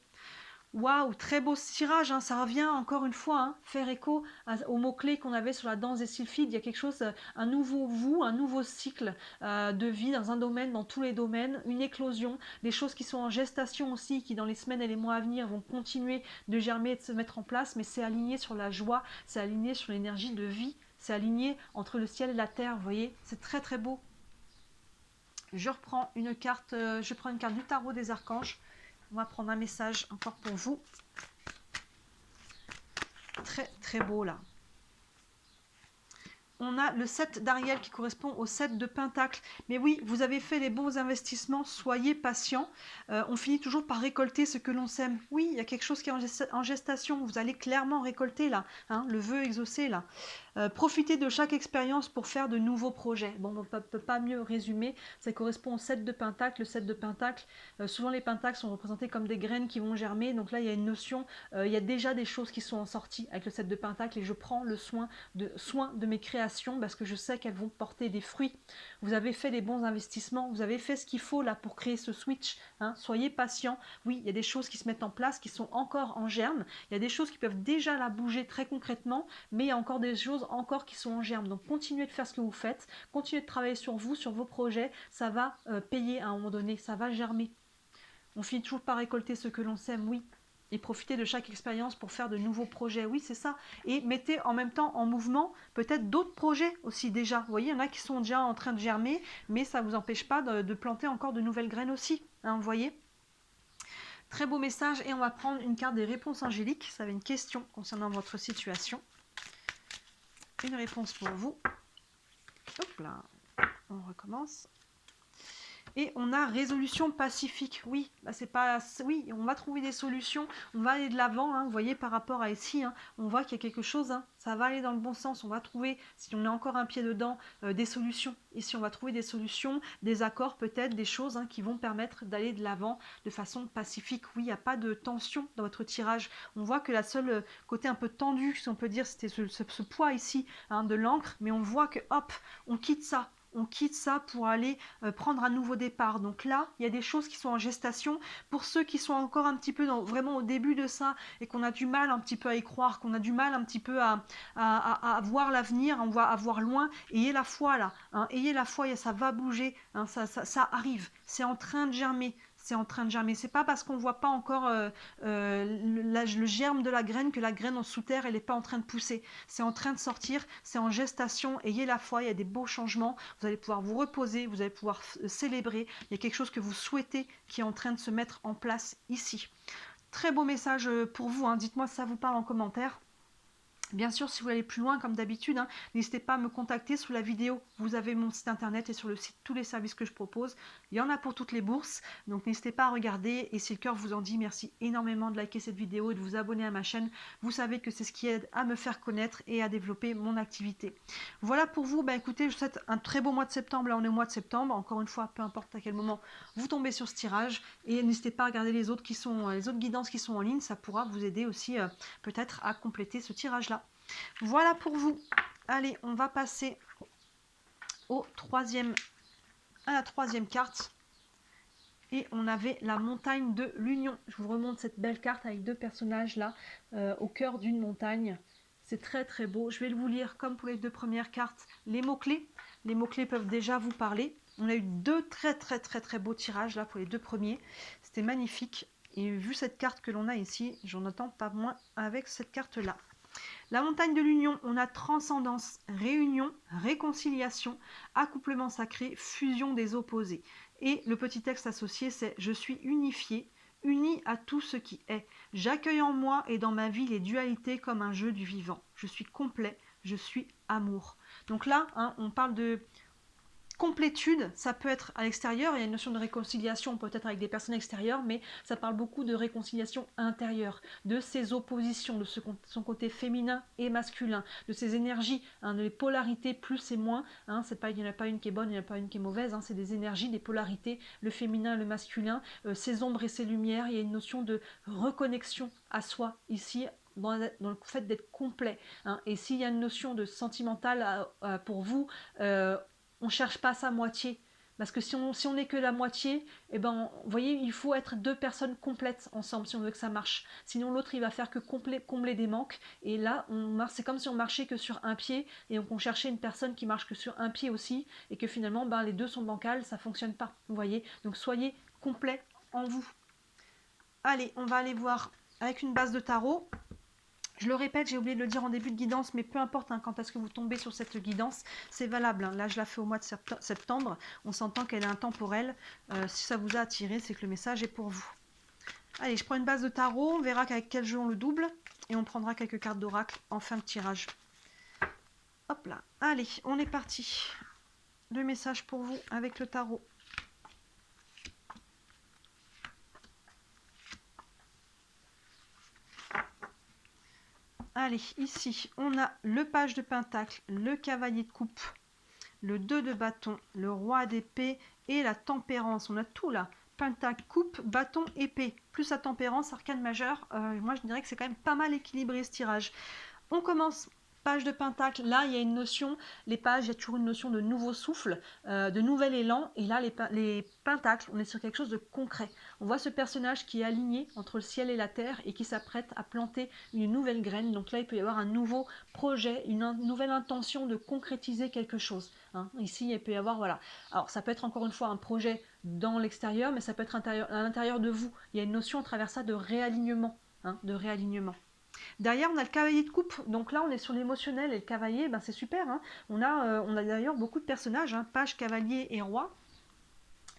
Waouh, très beau tirage, hein, ça revient encore une fois, hein, faire écho aux mots-clés qu'on avait sur la danse des sylphides. Il y a quelque chose, un nouveau vous, un nouveau cycle de vie dans un domaine, dans tous les domaines, une éclosion, des choses qui sont en gestation aussi, qui dans les semaines et les mois à venir vont continuer de germer et de se mettre en place, mais c'est aligné sur la joie, c'est aligné sur l'énergie de vie, c'est aligné entre le ciel et la terre, vous voyez, c'est très très beau. Je reprends une carte, je prends une carte du tarot des archanges. On va prendre un message encore pour vous. Très très beau là. On a le 7 d'Ariel qui correspond au 7 de Pentacle. Mais oui, vous avez fait les bons investissements, soyez patient. On finit toujours par récolter ce que l'on sème. Oui, il y a quelque chose qui est en gestation. Vous allez clairement récolter là, hein, le vœu exaucé là. Profitez de chaque expérience pour faire de nouveaux projets. Bon, on ne peut pas mieux résumer. Ça correspond au 7 de Pentacle. Le 7 de Pentacle, souvent les Pentacles sont représentés comme des graines qui vont germer. Donc là, il y a une notion, il y a déjà des choses qui sont en sortie avec le 7 de Pentacle et je prends le soin de mes créations parce que je sais qu'elles vont porter des fruits. Vous avez fait les bons investissements, vous avez fait ce qu'il faut là pour créer ce switch. Hein. Soyez patient. Oui, il y a des choses qui se mettent en place, qui sont encore en germe. Il y a des choses qui peuvent déjà la bouger très concrètement, mais il y a encore des choses encore qui sont en germe. Donc continuez de faire ce que vous faites, continuez de travailler sur vous, sur vos projets, ça va payer à un moment donné, ça va germer. On finit toujours par récolter ce que l'on sème, oui. Et profiter de chaque expérience pour faire de nouveaux projets, oui c'est ça. Et mettez en même temps en mouvement peut-être d'autres projets aussi déjà. Vous voyez, il y en a qui sont déjà en train de germer, mais ça ne vous empêche pas de planter encore de nouvelles graines aussi. Hein, vous voyez. Très beau message et on va prendre une carte des réponses angéliques. Ça va une question concernant votre situation. Une réponse pour vous. Hop là, on recommence. Et on a résolution pacifique. Oui, bah c'est pas, oui, on va trouver des solutions. On va aller de l'avant. Hein, vous voyez par rapport à ici, hein, on voit qu'il y a quelque chose. Hein, ça va aller dans le bon sens. On va trouver, si on a encore un pied dedans, des solutions. Ici, on va trouver des solutions, des accords peut-être, des choses qui vont permettre d'aller de l'avant de façon pacifique. Oui, il n'y a pas de tension dans votre tirage. On voit que la seule côté un peu tendu, si on peut dire, c'était ce poids ici de l'encre. Mais on voit que hop, on quitte ça. On quitte ça pour aller prendre un nouveau départ. Donc là, il y a des choses qui sont en gestation. Pour ceux qui sont encore un petit peu vraiment au début de ça et qu'on a du mal un petit peu à y croire, qu'on a du mal un petit peu à voir l'avenir, à voir loin, ayez la foi là. Hein, ayez la foi, ça va bouger. Hein, ça arrive. C'est en train de germer. C'est en train de germer. C'est pas parce qu'on voit pas encore le germe de la graine que la graine en sous terre elle n'est pas en train de pousser. C'est en train de sortir, c'est en gestation. Ayez la foi, il y a des beaux changements. Vous allez pouvoir vous reposer, vous allez pouvoir célébrer. Il y a quelque chose que vous souhaitez qui est en train de se mettre en place ici. Très beau message pour vous. Hein. Dites-moi si ça vous parle en commentaire. Bien sûr, si vous voulez aller plus loin, comme d'habitude, n'hésitez pas à me contacter sous la vidéo. Vous avez mon site internet et sur le site tous les services que je propose. Il y en a pour toutes les bourses, donc n'hésitez pas à regarder. Et si le cœur vous en dit, merci énormément de liker cette vidéo et de vous abonner à ma chaîne. Vous savez que c'est ce qui aide à me faire connaître et à développer mon activité. Voilà pour vous. Écoutez, je vous souhaite un très beau mois de septembre. Là, on est au mois de septembre. Encore une fois, peu importe à quel moment vous tombez sur ce tirage. Et n'hésitez pas à regarder les autres guidances qui sont en ligne. Ça pourra vous aider aussi peut-être à compléter ce tirage-là. Voilà pour vous. Allez, on va passer à la troisième carte. Et on avait la montagne de l'union. Je vous remonte cette belle carte avec deux personnages là, au cœur d'une montagne. C'est très très beau. Je vais vous lire, comme pour les 2 premières cartes, les mots-clés. Les mots-clés peuvent déjà vous parler. On a eu 2 très beaux tirages là pour les 2 premiers. C'était magnifique. Et vu cette carte que l'on a ici, j'en attends pas moins avec cette carte-là. La montagne de l'union, on a transcendance, réunion, réconciliation, accouplement sacré, fusion des opposés. Et le petit texte associé, c'est « Je suis unifié, uni à tout ce qui est. J'accueille en moi et dans ma vie les dualités comme un jeu du vivant. Je suis complet, je suis amour. » Donc là, on parle de complétude, ça peut être à l'extérieur, il y a une notion de réconciliation peut-être avec des personnes extérieures, mais ça parle beaucoup de réconciliation intérieure, de ses oppositions, de son côté féminin et masculin, de ses énergies, de les polarités plus et moins, il n'y en a pas une qui est bonne, il n'y en a pas une qui est mauvaise, c'est des énergies, des polarités, le féminin, le masculin, ses ombres et ses lumières, il y a une notion de reconnexion à soi ici, dans le fait d'être complet. Et s'il y a une notion de sentimental pour vous, on ne cherche pas sa moitié. Parce que si on n'est que la moitié, vous voyez, il faut être 2 personnes complètes ensemble si on veut que ça marche. Sinon l'autre il va faire que combler des manques. Et là, c'est comme si on marchait que sur un pied et donc on cherchait une personne qui marche que sur un pied aussi et que finalement les 2 sont bancales, ça ne fonctionne pas. Vous voyez, donc soyez complet en vous. Allez, on va aller voir avec une base de tarot. Je le répète, j'ai oublié de le dire en début de guidance, mais peu importe quand est-ce que vous tombez sur cette guidance, c'est valable. Là, je la fais au mois de septembre. On s'entend qu'elle est intemporelle. Si ça vous a attiré, c'est que le message est pour vous. Allez, je prends une base de tarot. On verra avec quel jeu on le double. Et on prendra quelques cartes d'oracle en fin de tirage. Hop là. Allez, on est parti. Le message pour vous avec le tarot. Allez, ici, on a le page de pentacle, le cavalier de coupe, le 2 de bâton, le roi d'épée et la tempérance. On a tout là. Pentacle, coupe, bâton, épée. Plus la tempérance, arcane majeur. Moi, je dirais que c'est quand même pas mal équilibré ce tirage. On commence. Page de pentacle, là il y a une notion, les pages, il y a toujours une notion de nouveau souffle, de nouvel élan, et là les pentacles, on est sur quelque chose de concret. On voit ce personnage qui est aligné entre le ciel et la terre et qui s'apprête à planter une nouvelle graine, donc là il peut y avoir un nouveau projet, une nouvelle intention de concrétiser quelque chose. Ici il peut y avoir, voilà, alors ça peut être encore une fois un projet dans l'extérieur, mais ça peut être à l'intérieur de vous, il y a une notion à travers ça de réalignement, de réalignement. Derrière, on a le cavalier de coupe. Donc là, on est sur l'émotionnel et le cavalier, c'est super. On a d'ailleurs beaucoup de personnages, page, cavalier et roi.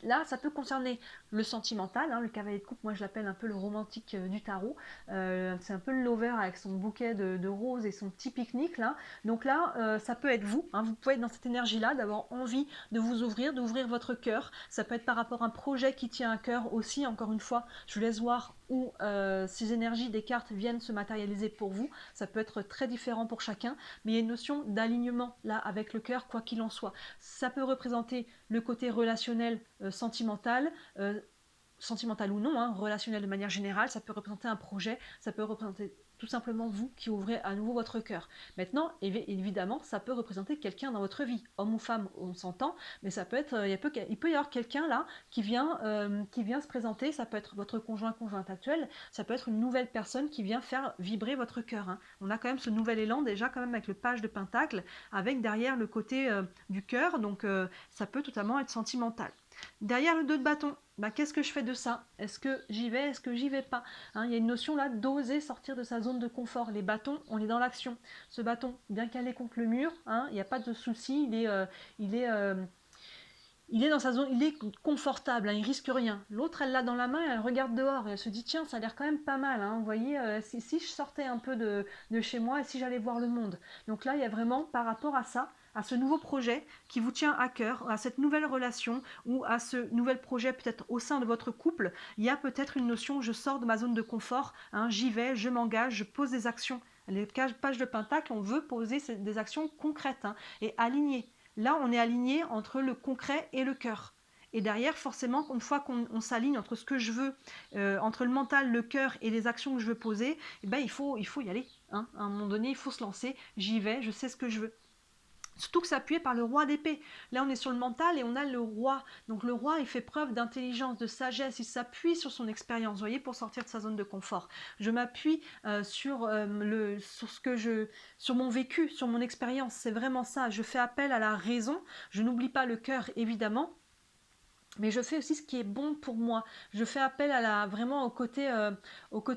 Là, ça peut concerner le sentimental, le cavalier de coupe, moi je l'appelle un peu le romantique du tarot. C'est un peu le lover avec son bouquet de roses et son petit pique-nique là. Donc là, ça peut être vous, vous pouvez être dans cette énergie-là, d'avoir envie de vous ouvrir, d'ouvrir votre cœur. Ça peut être par rapport à un projet qui tient à cœur aussi, encore une fois, je vous laisse voir où ces énergies des cartes viennent se matérialiser pour vous. Ça peut être très différent pour chacun, mais il y a une notion d'alignement là avec le cœur, quoi qu'il en soit. Ça peut représenter le côté relationnel, sentimental, sentimental ou non, relationnel de manière générale, ça peut représenter un projet, ça peut représenter tout simplement vous qui ouvrez à nouveau votre cœur. Maintenant, évidemment, ça peut représenter quelqu'un dans votre vie, homme ou femme, on s'entend, mais ça peut être, il peut y avoir quelqu'un là qui vient se présenter, ça peut être votre conjointe actuelle, ça peut être une nouvelle personne qui vient faire vibrer votre cœur. On a quand même ce nouvel élan déjà quand même avec le page de pentacle, avec derrière le côté du cœur, donc ça peut totalement être sentimental. Derrière le 2 de bâton, qu'est-ce que je fais de ça? Est-ce que j'y vais? Est-ce que j'y vais pas? Il y a une notion là d'oser sortir de sa zone de confort. Les bâtons, on est dans l'action. Ce bâton, bien calé contre le mur, il n'y a pas de souci, il est dans sa zone, il est confortable, il risque rien. L'autre, elle l'a dans la main, elle regarde dehors et elle se dit tiens, ça a l'air quand même pas mal. Vous voyez, si je sortais un peu de chez moi et si j'allais voir le monde. Donc là, il y a vraiment par rapport à ça, à ce nouveau projet qui vous tient à cœur, à cette nouvelle relation ou à ce nouvel projet peut-être au sein de votre couple, il y a peut-être une notion je sors de ma zone de confort, j'y vais, je m'engage, je pose des actions. Les pages de pentacle, on veut poser des actions concrètes et alignées. Là, on est aligné entre le concret et le cœur. Et derrière, forcément, une fois qu'on s'aligne entre ce que je veux, entre le mental, le cœur et les actions que je veux poser, il faut y aller. À un moment donné, il faut se lancer. J'y vais, je sais ce que je veux. Surtout que c'est appuyé par le roi d'épée. Là, on est sur le mental et on a le roi. Donc le roi, il fait preuve d'intelligence, de sagesse. Il s'appuie sur son expérience, vous voyez, pour sortir de sa zone de confort. Je m'appuie sur mon vécu, sur mon expérience. C'est vraiment ça. Je fais appel à la raison. Je n'oublie pas le cœur, évidemment. Mais je fais aussi ce qui est bon pour moi. Je fais appel vraiment au côté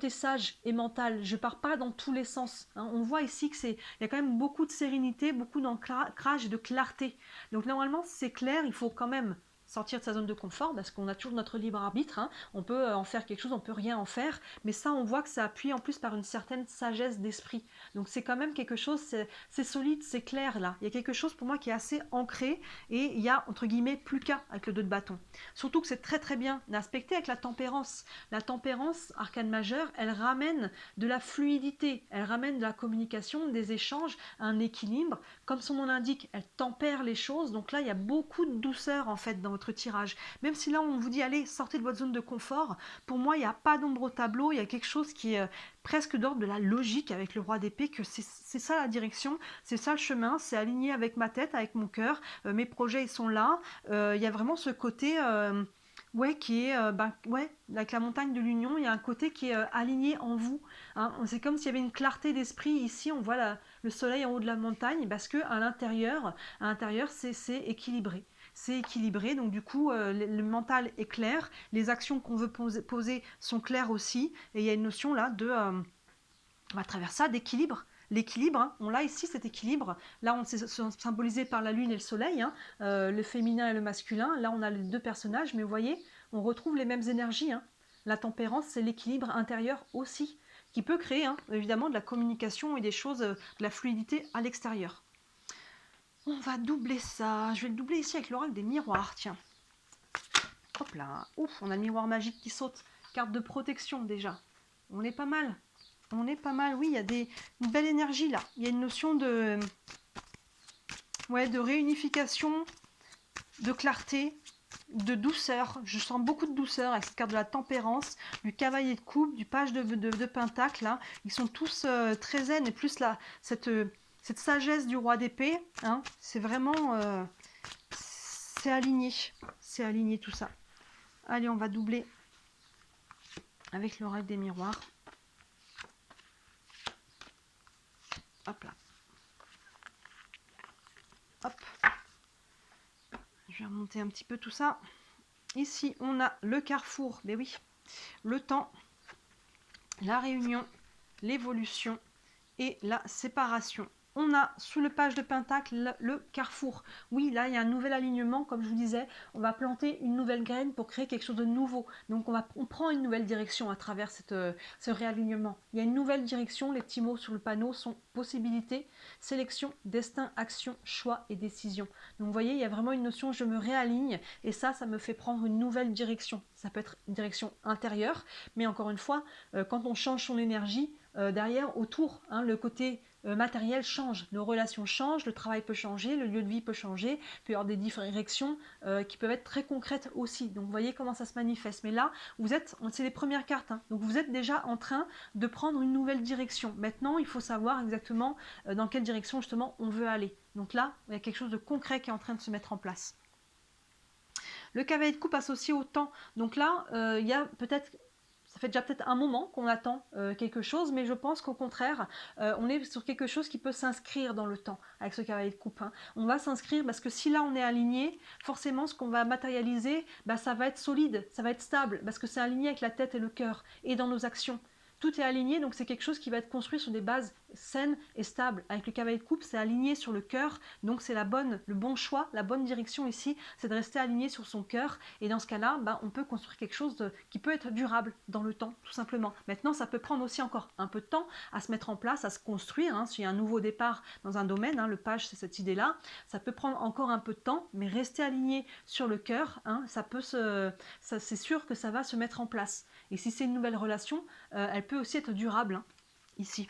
sage et mental. Je pars pas dans tous les sens, hein. On voit ici il y a quand même beaucoup de sérénité, beaucoup d'ancrage et de clarté. Donc normalement, c'est clair, il faut quand même sortir de sa zone de confort parce qu'on a toujours notre libre arbitre, hein. On peut en faire quelque chose, on peut rien en faire. Mais ça, on voit que ça appuie en plus par une certaine sagesse d'esprit. Donc c'est quand même quelque chose, c'est solide, c'est clair là. Il y a quelque chose pour moi qui est assez ancré et il y a entre guillemets plus qu'à avec le 2 de bâton. Surtout que c'est très très bien aspecté avec la tempérance. La tempérance, arcane majeure, elle ramène de la fluidité, elle ramène de la communication, des échanges, un équilibre. Comme son nom l'indique, elle tempère les choses. Donc là, il y a beaucoup de douceur en fait dans votre tirage. Même si là, on vous dit, allez, sortez de votre zone de confort, pour moi, il n'y a pas d'ombre au tableau, il y a quelque chose qui est presque d'ordre de la logique avec le roi d'épée, que c'est ça la direction, c'est ça le chemin, c'est aligné avec ma tête, avec mon cœur, mes projets ils sont là, il y a vraiment ce côté ouais, qui est ouais, avec la montagne de l'union, il y a un côté qui est aligné en vous, hein. C'est comme s'il y avait une clarté d'esprit ici, on voit le soleil en haut de la montagne, parce que à l'intérieur c'est équilibré. C'est équilibré, donc du coup le mental est clair, les actions qu'on veut poser sont claires aussi, et il y a une notion là à travers ça d'équilibre. L'équilibre, hein, on l'a ici cet équilibre. Là, on s'est symbolisé par la lune et le soleil, hein, le féminin et le masculin. Là, on a les deux personnages, mais vous voyez, on retrouve les mêmes énergies, hein. La tempérance, c'est l'équilibre intérieur aussi, qui peut créer hein, évidemment de la communication et des choses, de la fluidité à l'extérieur. On va doubler ça. Je vais le doubler ici avec l'oracle des miroirs, tiens. Hop là, ouf, on a le miroir magique qui saute. Carte de protection déjà. On est pas mal. On est pas mal, oui, il y a une belle énergie là. Il y a une notion de réunification, de clarté, de douceur. Je sens beaucoup de douceur avec cette carte de la tempérance, du cavalier de coupe, du page de pentacle. Là. Ils sont tous très zen et plus là, cette sagesse du roi d'épée, hein, c'est vraiment... c'est aligné. C'est aligné tout ça. Allez, on va doubler avec l'oracle des miroirs. Hop là. Hop. Je vais remonter un petit peu tout ça. Ici, on a le carrefour. Mais oui, le temps, la réunion, l'évolution et la séparation. On a sous le page de pentacle le carrefour. Oui, là, il y a un nouvel alignement, comme je vous disais. On va planter une nouvelle graine pour créer quelque chose de nouveau. Donc, on prend une nouvelle direction à travers ce réalignement. Il y a une nouvelle direction. Les petits mots sur le panneau sont possibilité, sélection, destin, action, choix et décision. Donc, vous voyez, il y a vraiment une notion, je me réaligne. Et ça me fait prendre une nouvelle direction. Ça peut être une direction intérieure. Mais encore une fois, quand on change son énergie, derrière, autour, hein, le côté matériel change, nos relations changent, le travail peut changer, le lieu de vie peut changer, il peut y avoir des directions qui peuvent être très concrètes aussi. Donc vous voyez comment ça se manifeste. Mais là, c'est les premières cartes, hein. Donc vous êtes déjà en train de prendre une nouvelle direction. Maintenant, il faut savoir exactement dans quelle direction justement on veut aller. Donc là, il y a quelque chose de concret qui est en train de se mettre en place. Le cavalier de coupe associé au temps. Donc là, il y a peut-être... Ça fait déjà peut-être un moment qu'on attend quelque chose, mais je pense qu'au contraire, on est sur quelque chose qui peut s'inscrire dans le temps avec ce cavalier de coupe, hein. On va s'inscrire parce que si là on est aligné, forcément ce qu'on va matérialiser, ça va être solide, ça va être stable, parce que c'est aligné avec la tête et le cœur, et dans nos actions. Tout est aligné, donc c'est quelque chose qui va être construit sur des bases saines et stables. Avec le cavalier de coupe, c'est aligné sur le cœur, donc c'est le bon choix, la bonne direction ici, c'est de rester aligné sur son cœur. Et dans ce cas-là, on peut construire quelque chose qui peut être durable dans le temps, tout simplement. Maintenant, ça peut prendre aussi encore un peu de temps à se mettre en place, à se construire, hein. S'il y a un nouveau départ dans un domaine, hein, le page, c'est cette idée-là, ça peut prendre encore un peu de temps, mais rester aligné sur le cœur, hein, c'est sûr que ça va se mettre en place. Et si c'est une nouvelle relation, elle peut aussi être durable, hein, ici.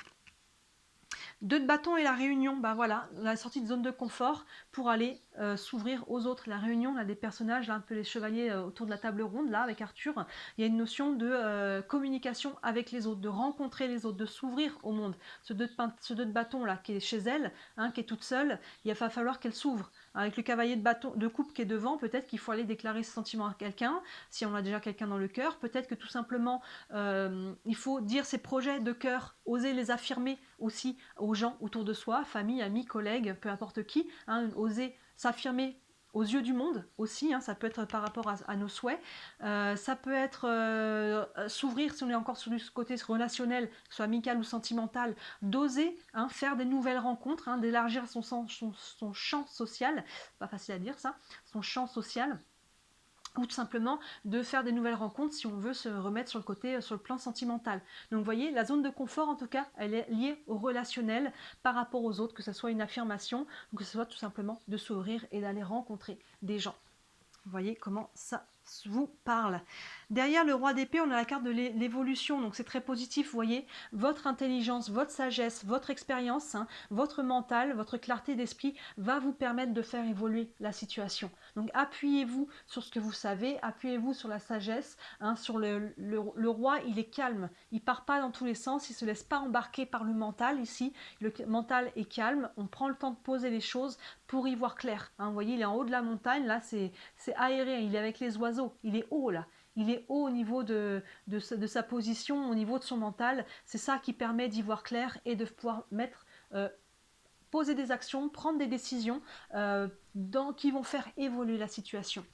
2 de bâton et la réunion, bah voilà, la sortie de zone de confort pour aller s'ouvrir aux autres. La réunion, là, des personnages, là, un peu les chevaliers autour de la table ronde, là, avec Arthur, il y a une notion de communication avec les autres, de rencontrer les autres, de s'ouvrir au monde. Ce 2 de bâton, là, qui est chez elle, hein, qui est toute seule, il va falloir qu'elle s'ouvre. Avec le cavalier de bâton, de coupe qui est devant, peut-être qu'il faut aller déclarer ses sentiments à quelqu'un, si on a déjà quelqu'un dans le cœur. Peut-être que tout simplement, il faut dire ses projets de cœur, oser les affirmer aussi aux gens autour de soi, famille, amis, collègues, peu importe qui, hein, oser s'affirmer aux yeux du monde aussi, hein, ça peut être par rapport à nos souhaits, ça peut être s'ouvrir si on est encore sur le côté relationnel, que ce soit amical ou sentimental, d'oser hein, faire des nouvelles rencontres, hein, d'élargir son champ social, pas facile à dire ça, son champ social, ou tout simplement de faire des nouvelles rencontres si on veut se remettre sur le côté, sur le plan sentimental. Donc vous voyez, la zone de confort en tout cas, elle est liée au relationnel par rapport aux autres, que ce soit une affirmation, ou que ce soit tout simplement de s'ouvrir et d'aller rencontrer des gens. Vous voyez comment ça vous parle. Derrière le roi d'épée, on a la carte de l'évolution, donc c'est très positif, vous voyez, votre intelligence, votre sagesse, votre expérience, hein, votre mental, votre clarté d'esprit va vous permettre de faire évoluer la situation. Donc appuyez-vous sur ce que vous savez, appuyez-vous sur la sagesse, hein, sur le roi, il est calme, il part pas dans tous les sens, il se laisse pas embarquer par le mental ici, le mental est calme, on prend le temps de poser les choses pour y voir clair. Hein, vous voyez, il est en haut de la montagne, là c'est aéré, il est avec les oiseaux, il est haut là. Il est haut au niveau de sa position, au niveau de son mental. C'est ça qui permet d'y voir clair et de pouvoir poser des actions, prendre des décisions qui vont faire évoluer la situation.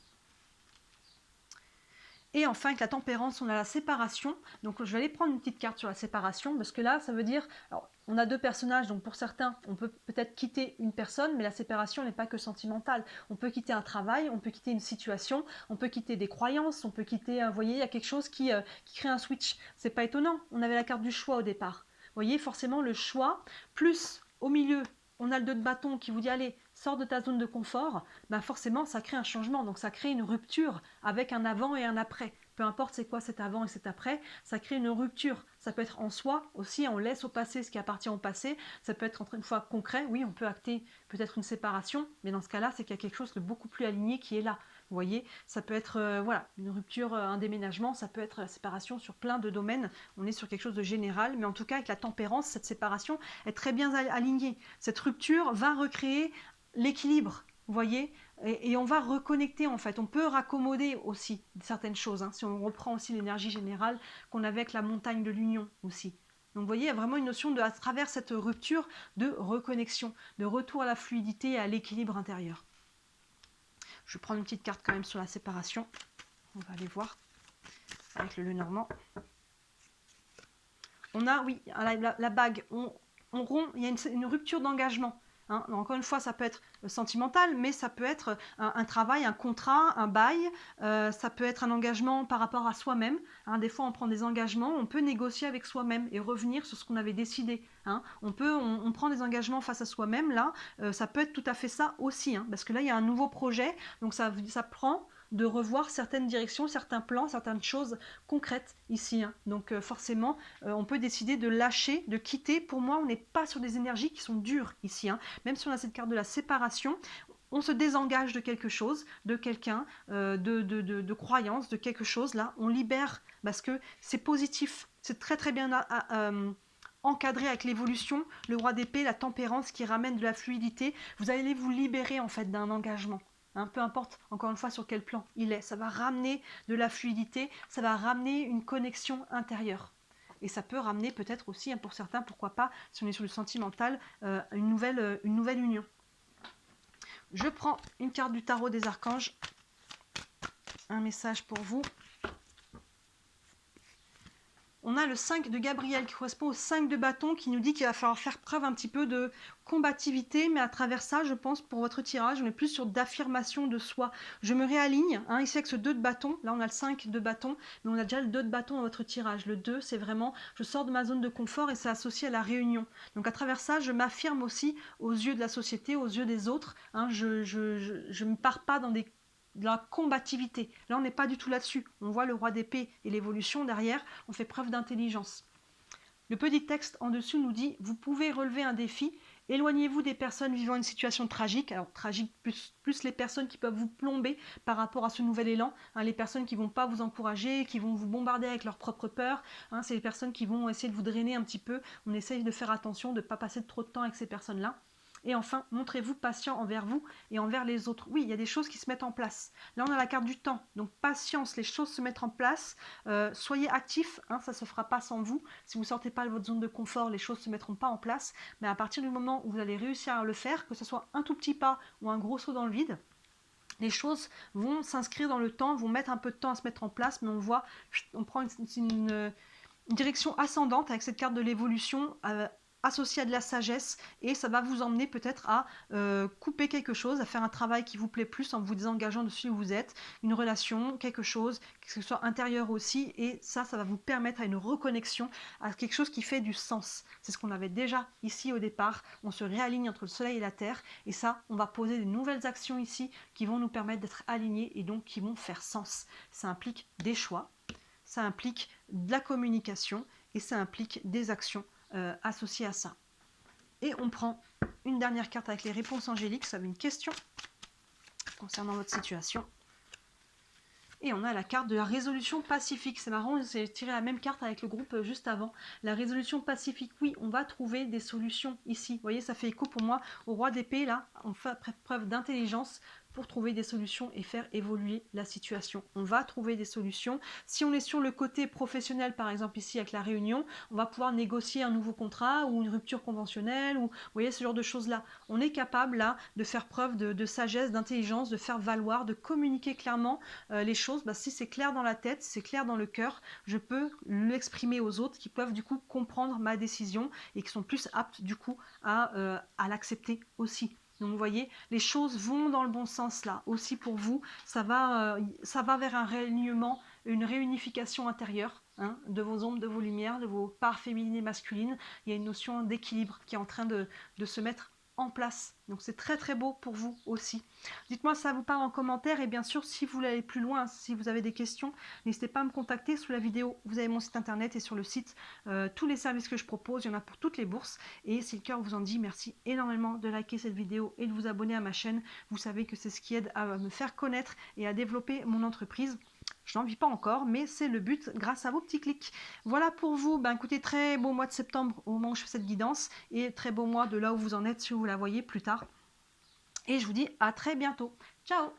Et enfin, avec la tempérance, on a la séparation. Donc, je vais aller prendre une petite carte sur la séparation, parce que là, ça veut dire... Alors, on a deux personnages, donc pour certains, on peut peut-être quitter une personne, mais la séparation n'est pas que sentimentale. On peut quitter un travail, on peut quitter une situation, on peut quitter des croyances, on peut quitter... Vous voyez, il y a quelque chose qui crée un switch. C'est pas étonnant, on avait la carte du choix au départ. Vous voyez, forcément, le choix, plus au milieu, on a le 2 de bâton qui vous dit, allez, sors de ta zone de confort, ben forcément, ça crée un changement. Donc, ça crée une rupture avec un avant et un après. Peu importe c'est quoi cet avant et cet après, ça crée une rupture. Ça peut être en soi aussi, on laisse au passé ce qui appartient au passé. Ça peut être une fois concret, oui, on peut acter peut-être une séparation, mais dans ce cas-là, c'est qu'il y a quelque chose de beaucoup plus aligné qui est là. Vous voyez, ça peut être voilà, une rupture, un déménagement, ça peut être la séparation sur plein de domaines. On est sur quelque chose de général, mais en tout cas, avec la tempérance, cette séparation est très bien alignée. Cette rupture va recréer l'équilibre, vous voyez, et on va reconnecter en fait. On peut raccommoder aussi certaines choses, hein, si on reprend aussi l'énergie générale qu'on avait avec la montagne de l'union aussi. Donc vous voyez, il y a vraiment une notion de, à travers cette rupture, de reconnexion, de retour à la fluidité et à l'équilibre intérieur. Je vais prendre une petite carte quand même sur la séparation. On va aller voir avec le Lenormand. On a, oui, la bague, on rompt, il y a une rupture d'engagement. Hein. Encore une fois, ça peut être sentimental, mais ça peut être un travail, un contrat, un bail, ça peut être un engagement par rapport à soi-même. Hein. Des fois, on prend des engagements, on peut négocier avec soi-même et revenir sur ce qu'on avait décidé. Hein. On prend des engagements face à soi-même, là, ça peut être tout à fait ça aussi, hein, parce que là, il y a un nouveau projet, donc ça prend de revoir certaines directions, certains plans, certaines choses concrètes ici. Hein. Donc forcément, on peut décider de lâcher, de quitter. Pour moi, on n'est pas sur des énergies qui sont dures ici. Hein. Même si on a cette carte de la séparation, on se désengage de quelque chose, de quelqu'un, de croyance, de quelque chose. Là, on libère parce que c'est positif. C'est très très bien encadré avec l'évolution, le roi d'épée, la tempérance qui ramène de la fluidité. Vous allez vous libérer en fait d'un engagement. Hein, peu importe, encore une fois, sur quel plan il est. Ça va ramener de la fluidité, ça va ramener une connexion intérieure. Et ça peut ramener peut-être aussi, hein, pour certains, pourquoi pas, si on est sur le sentimental, une nouvelle union. Je prends une carte du tarot des archanges. Un message pour vous. On a le 5 de Gabriel qui correspond au 5 de bâton qui nous dit qu'il va falloir faire preuve un petit peu de combativité, mais à travers ça, je pense, pour votre tirage, on est plus sur d'affirmation de soi. Je me réaligne, hein, ici avec ce 2 de bâton, là on a le 5 de bâton, mais on a déjà le 2 de bâton dans votre tirage. Le 2, c'est vraiment, je sors de ma zone de confort et c'est associé à la réunion. Donc à travers ça, je m'affirme aussi aux yeux de la société, aux yeux des autres. Hein, je ne pars pas dans de la combativité. Là, on n'est pas du tout là-dessus. On voit le roi d'épée et l'évolution derrière. On fait preuve d'intelligence. Le petit texte en dessous nous dit « Vous pouvez relever un défi. Éloignez-vous des personnes vivant une situation tragique ». Alors tragique plus les personnes qui peuvent vous plomber par rapport à ce nouvel élan. Hein, les personnes qui ne vont pas vous encourager, qui vont vous bombarder avec leurs propres peurs. Hein, c'est les personnes qui vont essayer de vous drainer un petit peu. On essaye de faire attention, de ne pas passer trop de temps avec ces personnes-là. Et enfin, montrez-vous patient envers vous et envers les autres. Oui, il y a des choses qui se mettent en place. Là, on a la carte du temps. Donc, patience, les choses se mettent en place. Soyez actifs, hein, ça ne se fera pas sans vous. Si vous ne sortez pas de votre zone de confort, les choses ne se mettront pas en place. Mais à partir du moment où vous allez réussir à le faire, que ce soit un tout petit pas ou un gros saut dans le vide, les choses vont s'inscrire dans le temps, vont mettre un peu de temps à se mettre en place, mais on voit, on prend une direction ascendante avec cette carte de l'évolution associée à de la sagesse, et ça va vous emmener peut-être à couper quelque chose, à faire un travail qui vous plaît plus en vous désengageant de celui où vous êtes, une relation, quelque chose, que ce soit intérieur aussi, et ça va vous permettre à une reconnexion, à quelque chose qui fait du sens. C'est ce qu'on avait déjà ici au départ, on se réaligne entre le soleil et la terre, et ça, on va poser de nouvelles actions ici qui vont nous permettre d'être alignés et donc qui vont faire sens. Ça implique des choix, ça implique de la communication et ça implique des actions associées à ça. Et on prend une dernière carte avec les réponses angéliques. Ça avait une question concernant votre situation. Et on a la carte de la résolution pacifique. C'est marrant, j'ai tiré la même carte avec le groupe juste avant. La résolution pacifique, oui, on va trouver des solutions ici. Vous voyez, ça fait écho pour moi au roi d'épée, là. On fait preuve d'intelligence pour trouver des solutions et faire évoluer la situation. On va trouver des solutions. Si on est sur le côté professionnel, par exemple ici avec la réunion, on va pouvoir négocier un nouveau contrat ou une rupture conventionnelle, ou vous voyez ce genre de choses-là. On est capable là de faire preuve de sagesse, d'intelligence, de faire valoir, de communiquer clairement les choses. Si c'est clair dans la tête, c'est clair dans le cœur, je peux l'exprimer aux autres qui peuvent du coup comprendre ma décision et qui sont plus aptes du coup à l'accepter aussi. Donc vous voyez, les choses vont dans le bon sens là, aussi pour vous, ça va vers un réalignement, une réunification intérieure, hein, de vos ombres, de vos lumières, de vos parts féminines et masculines. Il y a une notion d'équilibre qui est en train de se mettre en place. Donc c'est très très beau pour vous aussi. Dites-moi si ça vous parle en commentaire, et bien sûr si vous voulez aller plus loin, si vous avez des questions, n'hésitez pas à me contacter. Sous la vidéo, vous avez mon site internet, et sur le site, tous les services que je propose, il y en a pour toutes les bourses. Et si le cœur vous en dit, merci énormément de liker cette vidéo et de vous abonner à ma chaîne. Vous savez que c'est ce qui aide à me faire connaître et à développer mon entreprise. Je n'en vis pas encore, mais c'est le but grâce à vos petits clics. Voilà pour vous. Écoutez, très beau mois de septembre au moment où je fais cette guidance, et très beau mois de là où vous en êtes si vous la voyez plus tard. Et je vous dis à très bientôt. Ciao!